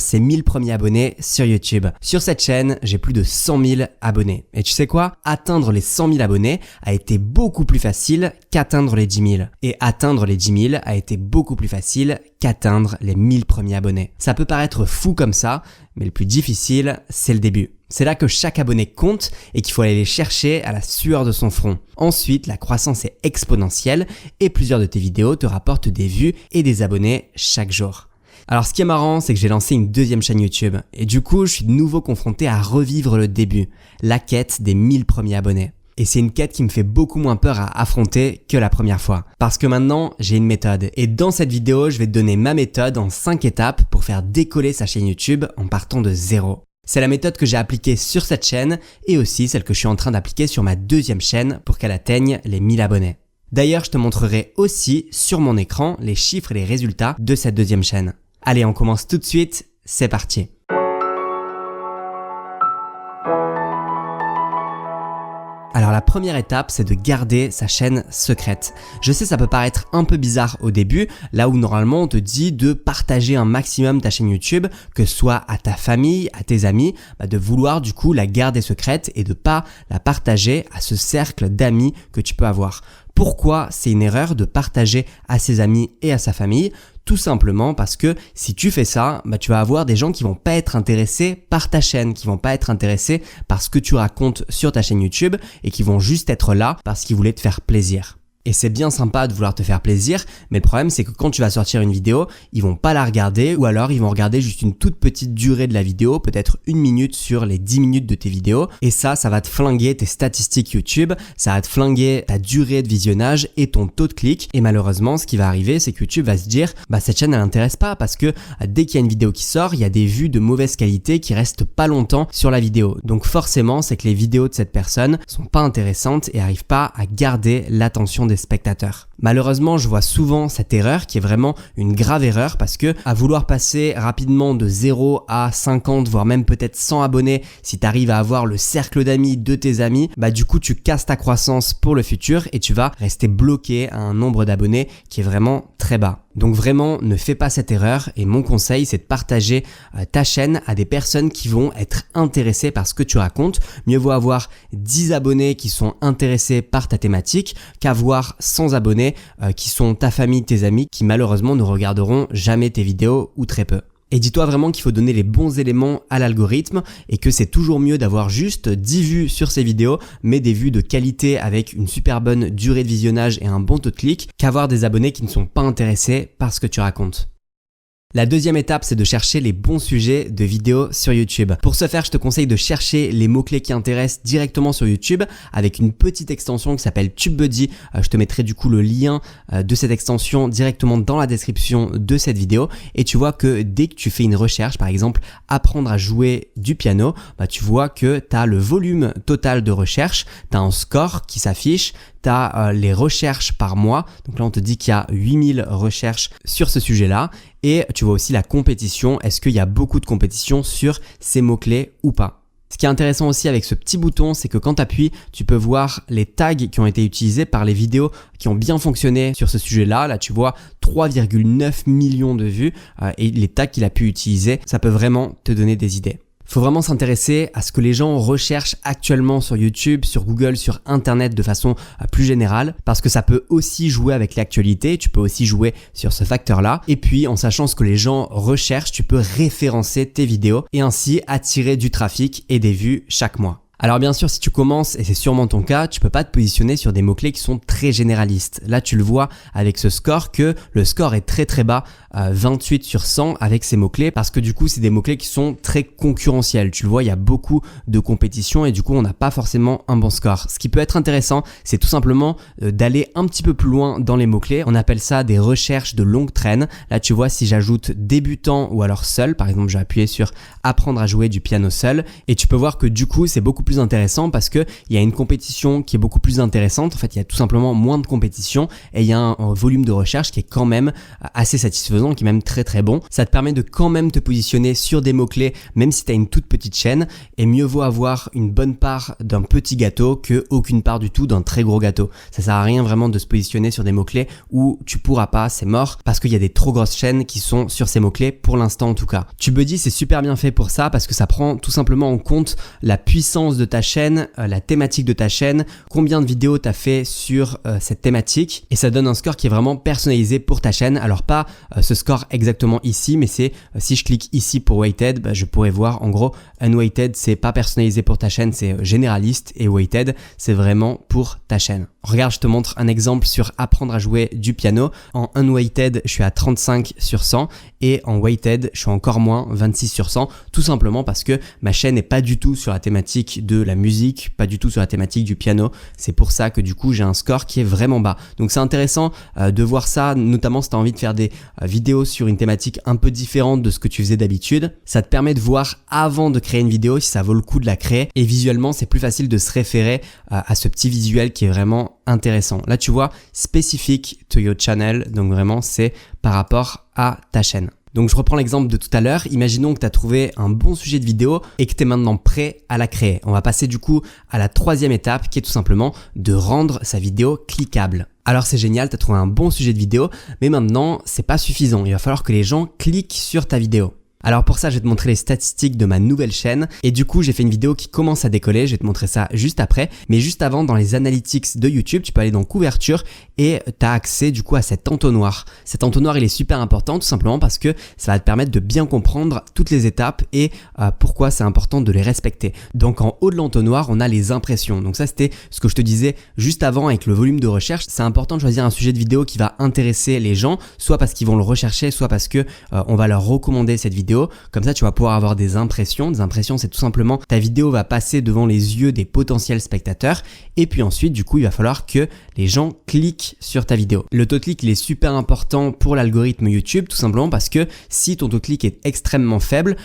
ses 1000 premiers abonnés sur YouTube. Sur cette chaîne, j'ai plus de 100 000 abonnés. Et tu sais quoi? Atteindre les 100 000 abonnés a été beaucoup plus facile qu'atteindre les 10 000. Et atteindre les 10 000 a été beaucoup plus facile qu'atteindre les 1000 premiers abonnés. Ça peut paraître fou comme ça, mais le plus difficile, c'est le début. C'est là que chaque abonné compte et qu'il faut aller les chercher à la sueur de son front. Ensuite, la croissance est exponentielle et plusieurs de tes vidéos te rapportent des vues et des abonnés chaque jour. Alors ce qui est marrant, c'est que j'ai lancé une deuxième chaîne YouTube et du coup, je suis de nouveau confronté à revivre le début, la quête des 1000 premiers abonnés. Et c'est une quête qui me fait beaucoup moins peur à affronter que la première fois. Parce que maintenant, j'ai une méthode. Et dans cette vidéo, je vais te donner ma méthode en 5 étapes pour faire décoller sa chaîne YouTube en partant de zéro. C'est la méthode que j'ai appliquée sur cette chaîne et aussi celle que je suis en train d'appliquer sur ma deuxième chaîne pour qu'elle atteigne les 1000 abonnés. D'ailleurs, je te montrerai aussi sur mon écran les chiffres et les résultats de cette deuxième chaîne. Allez, on commence tout de suite, c'est parti. Alors la première étape, c'est de garder sa chaîne secrète. Je sais, ça peut paraître un peu bizarre au début, là où normalement on te dit de partager un maximum ta chaîne YouTube, que ce soit à ta famille, à tes amis, de vouloir du coup la garder secrète et de pas la partager à ce cercle d'amis que tu peux avoir. Pourquoi c'est une erreur de partager à ses amis et à sa famille? Tout simplement parce que si tu fais ça, tu vas avoir des gens qui vont pas être intéressés par ta chaîne, qui vont pas être intéressés par ce que tu racontes sur ta chaîne YouTube et qui vont juste être là parce qu'ils voulaient te faire plaisir. Et c'est bien sympa de vouloir te faire plaisir, mais le problème c'est que quand tu vas sortir une vidéo, ils vont pas la regarder ou alors ils vont regarder juste une toute petite durée de la vidéo, peut-être 1 minute sur les 10 minutes de tes vidéos. Et ça va te flinguer tes statistiques YouTube, ça va te flinguer ta durée de visionnage et ton taux de clic. Et malheureusement, ce qui va arriver, c'est que YouTube va se dire cette chaîne elle intéresse pas parce que dès qu'il y a une vidéo qui sort, il y a des vues de mauvaise qualité qui restent pas longtemps sur la vidéo. Donc forcément, c'est que les vidéos de cette personne sont pas intéressantes et arrivent pas à garder l'attention des spectateurs. Malheureusement, je vois souvent cette erreur qui est vraiment une grave erreur parce que à vouloir passer rapidement de 0 à 50 voire même peut-être 100 abonnés, si tu arrives à avoir le cercle d'amis de tes amis, du coup tu casses ta croissance pour le futur et tu vas rester bloqué à un nombre d'abonnés qui est vraiment très bas. Donc vraiment, ne fais pas cette erreur et mon conseil, c'est de partager ta chaîne à des personnes qui vont être intéressées par ce que tu racontes. Mieux vaut avoir 10 abonnés qui sont intéressés par ta thématique qu'avoir 100 abonnés qui sont ta famille, tes amis, qui malheureusement ne regarderont jamais tes vidéos ou très peu. Et dis-toi vraiment qu'il faut donner les bons éléments à l'algorithme et que c'est toujours mieux d'avoir juste 10 vues sur ces vidéos, mais des vues de qualité avec une super bonne durée de visionnage et un bon taux de clic, qu'avoir des abonnés qui ne sont pas intéressés par ce que tu racontes. La deuxième étape, c'est de chercher les bons sujets de vidéos sur YouTube. Pour ce faire, je te conseille de chercher les mots-clés qui intéressent directement sur YouTube avec une petite extension qui s'appelle TubeBuddy. Je te mettrai du coup le lien de cette extension directement dans la description de cette vidéo. Et tu vois que dès que tu fais une recherche, par exemple, apprendre à jouer du piano, tu vois que tu as le volume total de recherche, tu as un score qui s'affiche, tu as les recherches par mois. Donc là, on te dit qu'il y a 8000 recherches sur ce sujet-là. Et tu vois aussi la compétition. Est-ce qu'il y a beaucoup de compétition sur ces mots-clés ou pas? Ce qui est intéressant aussi avec ce petit bouton, c'est que quand tu appuies, tu peux voir les tags qui ont été utilisés par les vidéos qui ont bien fonctionné sur ce sujet-là. Là, tu vois 3,9 millions de vues et les tags qu'il a pu utiliser, ça peut vraiment te donner des idées. Faut vraiment s'intéresser à ce que les gens recherchent actuellement sur YouTube, sur Google, sur Internet de façon plus générale parce que ça peut aussi jouer avec l'actualité, tu peux aussi jouer sur ce facteur-là. Et puis en sachant ce que les gens recherchent, tu peux référencer tes vidéos et ainsi attirer du trafic et des vues chaque mois. Alors bien sûr, si tu commences, et c'est sûrement ton cas, tu peux pas te positionner sur des mots-clés qui sont très généralistes. Là, tu le vois avec ce score que le score est très très bas, 28 sur 100 avec ces mots-clés parce que du coup, c'est des mots-clés qui sont très concurrentiels. Tu le vois, il y a beaucoup de compétition et du coup, on n'a pas forcément un bon score. Ce qui peut être intéressant, c'est tout simplement d'aller un petit peu plus loin dans les mots-clés. On appelle ça des recherches de longue traîne. Là, tu vois, si j'ajoute débutant ou alors seul, par exemple, j'ai appuyé sur apprendre à jouer du piano seul et tu peux voir que du coup, c'est beaucoup plus intéressant parce que il y a une compétition qui est beaucoup plus intéressante. En fait, il y a tout simplement moins de compétition et il y a un volume de recherche qui est quand même assez satisfaisant satisfaisant, qui est même très très bon. Ça te permet de quand même te positionner sur des mots-clés, même si tu as une toute petite chaîne, et mieux vaut avoir une bonne part d'un petit gâteau que aucune part du tout d'un très gros gâteau. Ça sert à rien vraiment de se positionner sur des mots-clés où tu pourras pas, c'est mort, parce qu'il y a des trop grosses chaînes qui sont sur ces mots-clés, pour l'instant en tout cas. TubeBuddy, c'est super bien fait pour ça, parce que ça prend tout simplement en compte la puissance de ta chaîne, la thématique de ta chaîne, combien de vidéos tu as fait sur cette thématique, et ça donne un score qui est vraiment personnalisé pour ta chaîne. Alors pas ce score exactement ici, mais c'est si je clique ici pour weighted, je pourrais voir en gros unweighted, c'est pas personnalisé pour ta chaîne, c'est généraliste, et weighted, c'est vraiment pour ta chaîne. Regarde, je te montre un exemple sur apprendre à jouer du piano. En unweighted, je suis à 35 sur 100 et en weighted, je suis encore moins, 26 sur 100, tout simplement parce que ma chaîne n'est pas du tout sur la thématique de la musique, pas du tout sur la thématique du piano. C'est pour ça que du coup, j'ai un score qui est vraiment bas. Donc c'est intéressant de voir ça, notamment si tu as envie de faire des vidéos sur une thématique un peu différente de ce que tu faisais d'habitude. Ça te permet de voir avant de créer une vidéo si ça vaut le coup de la créer, et visuellement, c'est plus facile de se référer à ce petit visuel qui est vraiment intéressant. Là, tu vois, specific to your channel, donc vraiment, c'est par rapport à ta chaîne. Donc, je reprends l'exemple de tout à l'heure. Imaginons que tu as trouvé un bon sujet de vidéo et que tu es maintenant prêt à la créer. On va passer du coup à la troisième étape qui est tout simplement de rendre sa vidéo cliquable. Alors c'est génial, tu as trouvé un bon sujet de vidéo, mais maintenant, c'est pas suffisant. Il va falloir que les gens cliquent sur ta vidéo. Alors pour ça, je vais te montrer les statistiques de ma nouvelle chaîne, et du coup j'ai fait une vidéo qui commence à décoller, je vais te montrer ça juste après, mais juste avant, dans les analytics de YouTube, tu peux aller dans couverture et tu as accès du coup à cet entonnoir. Cet entonnoir, il est super important tout simplement parce que ça va te permettre de bien comprendre toutes les étapes et pourquoi c'est important de les respecter. Donc en haut de l'entonnoir, on a les impressions. Donc ça, c'était ce que je te disais juste avant avec le volume de recherche. C'est important de choisir un sujet de vidéo qui va intéresser les gens, soit parce qu'ils vont le rechercher, soit parce que on va leur recommander cette vidéo. Comme ça, tu vas pouvoir avoir des impressions. Des impressions, c'est tout simplement ta vidéo va passer devant les yeux des potentiels spectateurs, et puis ensuite, du coup, il va falloir que les gens cliquent sur ta vidéo. Le taux de clic, il est super important pour l'algorithme YouTube, tout simplement parce que si ton taux de clic est extrêmement faible,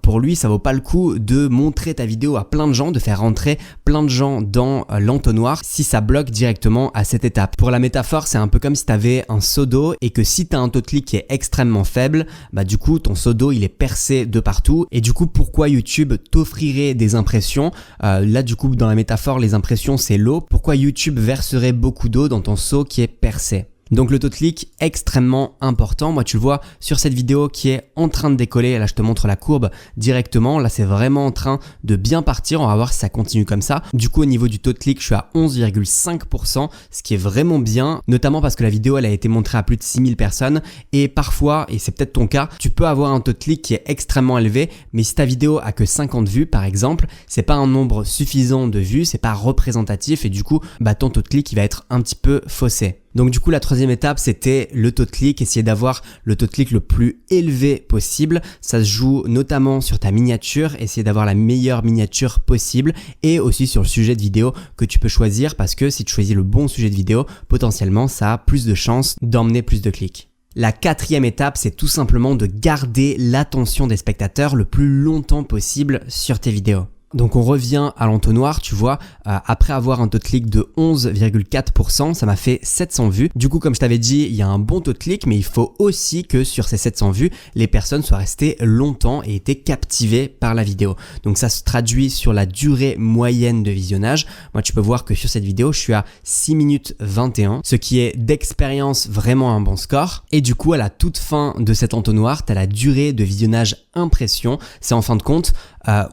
pour lui, ça vaut pas le coup de montrer ta vidéo à plein de gens, de faire rentrer plein de gens dans l'entonnoir si ça bloque directement à cette étape. Pour la métaphore, c'est un peu comme si tu avais un seau d'eau et que si tu as un taux de clic qui est extrêmement faible, du coup, ton seau d'eau, il est percé de partout. Et du coup, pourquoi YouTube t'offrirait des impressions? Là, du coup, dans la métaphore, les impressions, c'est l'eau. Pourquoi YouTube verserait beaucoup d'eau dans ton seau qui est percé? Donc le taux de clic extrêmement important. Moi, tu le vois sur cette vidéo qui est en train de décoller. Là, je te montre la courbe directement. Là, c'est vraiment en train de bien partir. On va voir si ça continue comme ça. Du coup, au niveau du taux de clic, je suis à 11,5%, ce qui est vraiment bien, notamment parce que la vidéo, elle a été montrée à plus de 6000 personnes. Et parfois, et c'est peut-être ton cas, tu peux avoir un taux de clic qui est extrêmement élevé, mais si ta vidéo a que 50 vues, par exemple, c'est pas un nombre suffisant de vues, c'est pas représentatif, et du coup, ton taux de clic, il va être un petit peu faussé. Donc du coup, la troisième étape, c'était le taux de clic, essayer d'avoir le taux de clic le plus élevé possible. Ça se joue notamment sur ta miniature, essayer d'avoir la meilleure miniature possible, et aussi sur le sujet de vidéo que tu peux choisir, parce que si tu choisis le bon sujet de vidéo, potentiellement, ça a plus de chances d'emmener plus de clics. La quatrième étape, c'est tout simplement de garder l'attention des spectateurs le plus longtemps possible sur tes vidéos. Donc on revient à l'entonnoir, tu vois, après avoir un taux de clic de 11,4%, ça m'a fait 700 vues. Du coup, comme je t'avais dit, il y a un bon taux de clic, mais il faut aussi que sur ces 700 vues, les personnes soient restées longtemps et étaient captivées par la vidéo. Donc ça se traduit sur la durée moyenne de visionnage. Moi, tu peux voir que sur cette vidéo, je suis à 6 minutes 21, ce qui est d'expérience vraiment un bon score. Et du coup, à la toute fin de cet entonnoir, tu as la durée de visionnage impression. C'est en fin de compte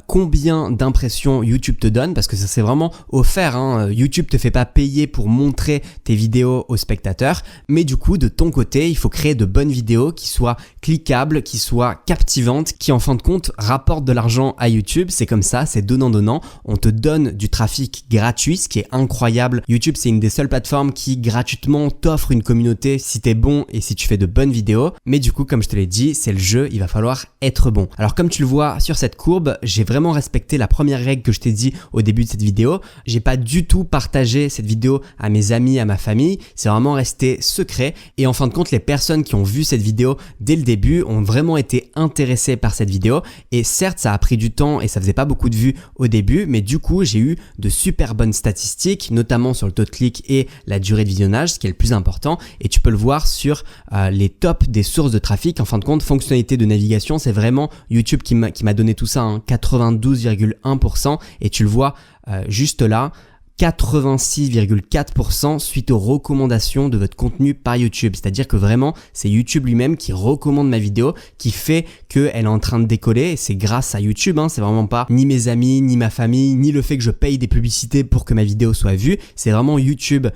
combien d'impressions YouTube te donne, parce que ça c'est vraiment offert, hein. YouTube te fait pas payer pour montrer tes vidéos aux spectateurs, mais du coup de ton côté il faut créer de bonnes vidéos qui soient cliquables, qui soient captivantes, qui en fin de compte rapportent de l'argent à YouTube. C'est comme ça, c'est donnant-donnant. On te donne du trafic gratuit, ce qui est incroyable. YouTube, c'est une des seules plateformes qui gratuitement t'offre une communauté si t'es bon et si tu fais de bonnes vidéos. Mais du coup, comme je te l'ai dit, c'est le jeu, il va falloir être être bon. Alors comme tu le vois sur cette courbe, j'ai vraiment respecté la première règle que je t'ai dit au début de cette vidéo. J'ai pas du tout partagé cette vidéo à mes amis, à ma famille. C'est vraiment resté secret. Et en fin de compte, les personnes qui ont vu cette vidéo dès le début ont vraiment été intéressées par cette vidéo. Et certes, ça a pris du temps et ça faisait pas beaucoup de vues au début, mais du coup, j'ai eu de super bonnes statistiques, notamment sur le taux de clic et la durée de visionnage, ce qui est le plus important. Et tu peux le voir sur les tops des sources de trafic. En fin de compte, fonctionnalité de navigation, c'est vraiment YouTube qui m'a donné tout ça, hein, 92,1%. Et tu le vois juste là, 86,4% suite aux recommandations de votre contenu par YouTube. C'est-à-dire que vraiment, c'est YouTube lui-même qui recommande ma vidéo, qui fait qu'elle est en train de décoller. Et c'est grâce à YouTube, hein. C'est vraiment pas ni mes amis, ni ma famille, ni le fait que je paye des publicités pour que ma vidéo soit vue. C'est vraiment YouTube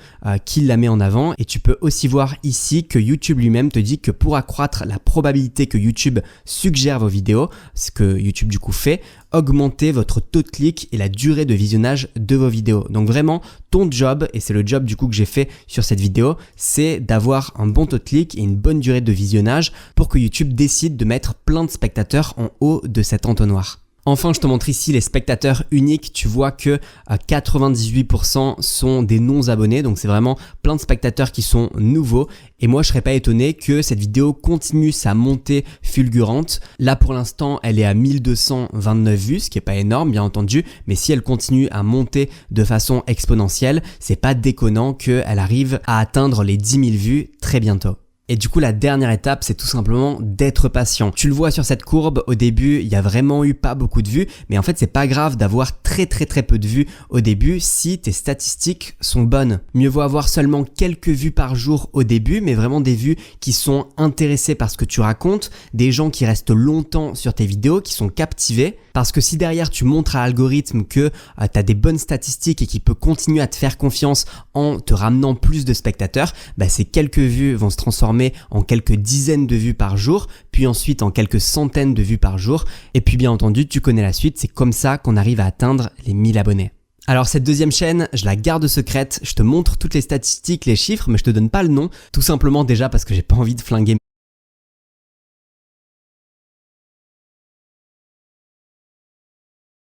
qui la met en avant. Et tu peux aussi voir ici que YouTube lui-même te dit que pour accroître la probabilité que YouTube suggère vos vidéos, ce que YouTube du coup fait, augmenter votre taux de clic et la durée de visionnage de vos vidéos. Donc vraiment, ton job, et c'est le job du coup que j'ai fait sur cette vidéo, c'est d'avoir un bon taux de clic et une bonne durée de visionnage pour que YouTube décide de mettre plein de spectateurs en haut de cet entonnoir. Enfin, je te montre ici les spectateurs uniques. Tu vois que 98% sont des non-abonnés. Donc, c'est vraiment plein de spectateurs qui sont nouveaux. Et moi, je serais pas étonné que cette vidéo continue sa montée fulgurante. Là, pour l'instant, elle est à 1229 vues, ce qui est pas énorme, bien entendu. Mais si elle continue à monter de façon exponentielle, c'est pas déconnant qu'elle arrive à atteindre les 10 000 vues très bientôt. Et du coup, la dernière étape, c'est tout simplement d'être patient. Tu le vois sur cette courbe, au début, il y a vraiment eu pas beaucoup de vues, mais en fait, c'est pas grave d'avoir très peu de vues au début si tes statistiques sont bonnes. Mieux vaut avoir seulement quelques vues par jour au début, mais vraiment des vues qui sont intéressées par ce que tu racontes, des gens qui restent longtemps sur tes vidéos, qui sont captivés. Parce que si derrière tu montres à l'algorithme que tu as des bonnes statistiques et qu'il peut continuer à te faire confiance en te ramenant plus de spectateurs, ces quelques vues vont se transformer en quelques dizaines de vues par jour, puis ensuite en quelques centaines de vues par jour. Et puis bien entendu, tu connais la suite, c'est comme ça qu'on arrive à atteindre les 1000 abonnés. Alors cette deuxième chaîne, je la garde secrète, je te montre toutes les statistiques, les chiffres, mais je te donne pas le nom, tout simplement déjà parce que j'ai pas envie de flinguer